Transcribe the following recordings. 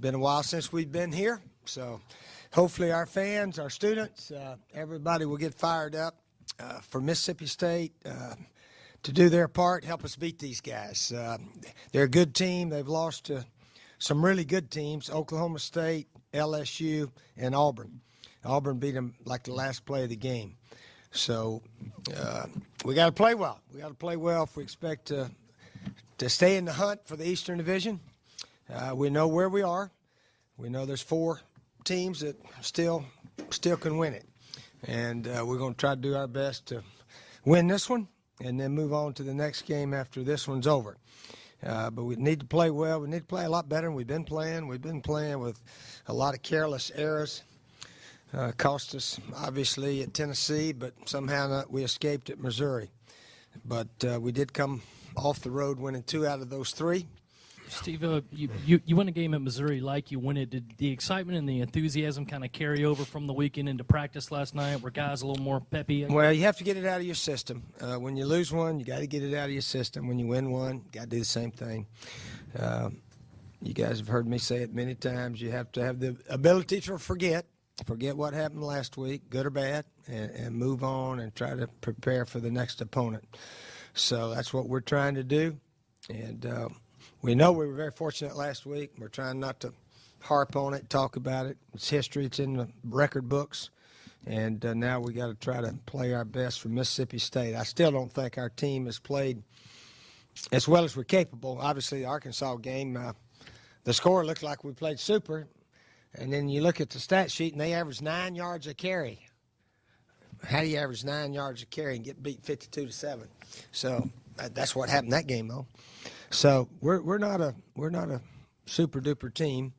been a while since we've been here, so hopefully our fans, our students, everybody will get fired up for Mississippi State to do their part, help us beat these guys. They're a good team. They've lost to some really good teams, Oklahoma State, LSU, and Auburn. Auburn beat them like the last play of the game. So we got to play well. We got to play well if we expect to stay in the hunt for the Eastern Division. We know where we are. We know there's 4 teams that still can win it. And we're going to try to do our best to win this one and then move on to the next game after this one's over. But we need to play well. We need to play a lot better than we've been playing. We've been playing with a lot of careless errors. Cost us, obviously, at Tennessee, but somehow we escaped at Missouri. But we did come off the road winning 2 out of those 3. Steve, you won a game at Missouri like you won it. Did the excitement and the enthusiasm kind of carry over from the weekend into practice last night? Were guys a little more peppy? Well, you have to get it out of your system. When you lose one, you got to get it out of your system. When you win one, you got to do the same thing. You guys have heard me say it many times. You have to have the ability to forget what happened last week, good or bad, and move on and try to prepare for the next opponent. So that's what we're trying to do. And we know we were very fortunate last week. We're trying not to harp on it, talk about it. It's history. It's in the record books. And now we got to try to play our best for Mississippi State. I still don't think our team has played as well as we're capable. Obviously, the Arkansas game, the score looked like we played super. And then you look at the stat sheet, and they average 9 yards a carry. How do you average 9 yards a carry and get beat 52-7? So that's what happened that game, though. So we're not a super duper team,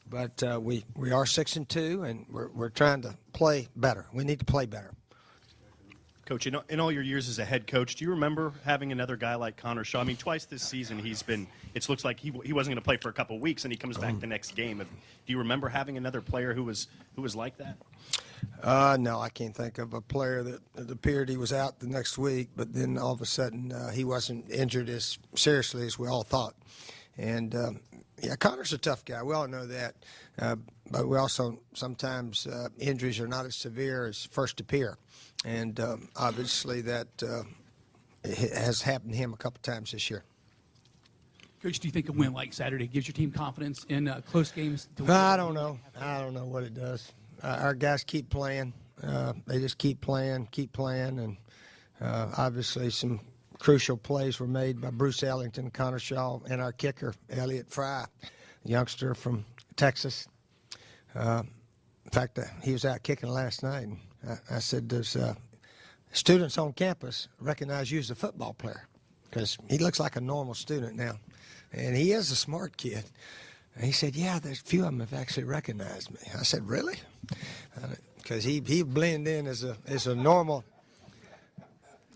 but we are 6-2, and we're trying to play better. We need to play better. Coach, in all your years as a head coach, do you remember having another guy like Connor Shaw? I mean, twice this season it looks like he wasn't going to play for a couple of weeks, and he comes back the next game. Do you remember having another player who was like that? No, I can't think of a player that it appeared he was out the next week, but then all of a sudden he wasn't injured as seriously as we all thought. And, yeah, Connor's a tough guy. We all know that. But we also sometimes injuries are not as severe as first appear. And obviously that has happened to him a couple times this year. Coach, do you think a win like Saturday gives your team confidence in close games? I don't know. I don't know what it does. Our guys keep playing. They just keep playing, and obviously some crucial plays were made by Bruce Ellington, Connor Shaw, and our kicker, Elliott Fry, a youngster from Texas. In fact, he was out kicking last night, and I said, does students on campus recognize you as a football player? Because he looks like a normal student now, and he is a smart kid. And he said, yeah, there's a few of them have actually recognized me. I said, really? Because he blend in as a normal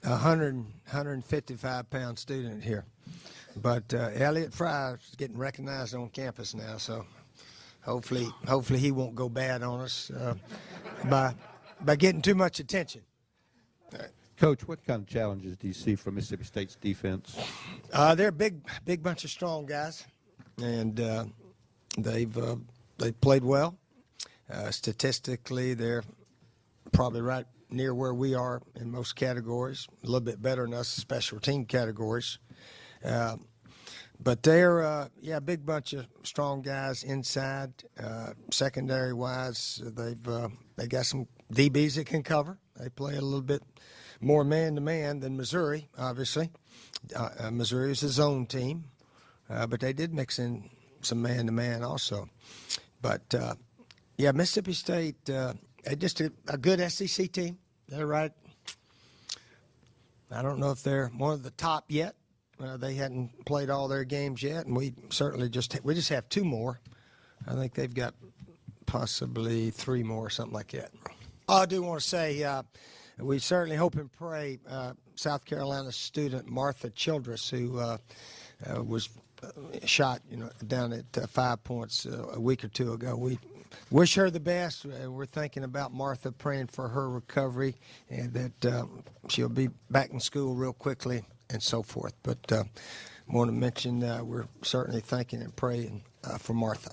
155-pound student here. But Elliott Fry is getting recognized on campus now, so hopefully he won't go bad on us by getting too much attention. Coach, what kind of challenges do you see from Mississippi State's defense? They're a big bunch of strong guys, and they've played well. Statistically, they're probably right near where we are in most categories, a little bit better than us special team categories. But they're, a big bunch of strong guys inside. Secondary-wise, they got some DBs that can cover. They play a little bit more man-to-man than Missouri, obviously. Missouri is a zone team, but they did mix in some man-to-man also. But, Mississippi State, just a good SEC team. They're right. I don't know if they're one of the top yet. They hadn't played all their games yet, and we certainly just have 2 more. I think they've got possibly 3 more or something like that. I do want to say we certainly hope and pray South Carolina student Martha Childress, who was shot, down at 5 Points a week or 2 ago. We wish her the best. We're thinking about Martha, praying for her recovery and that she'll be back in school real quickly and so forth. But I want to mention we're certainly thinking and praying for Martha.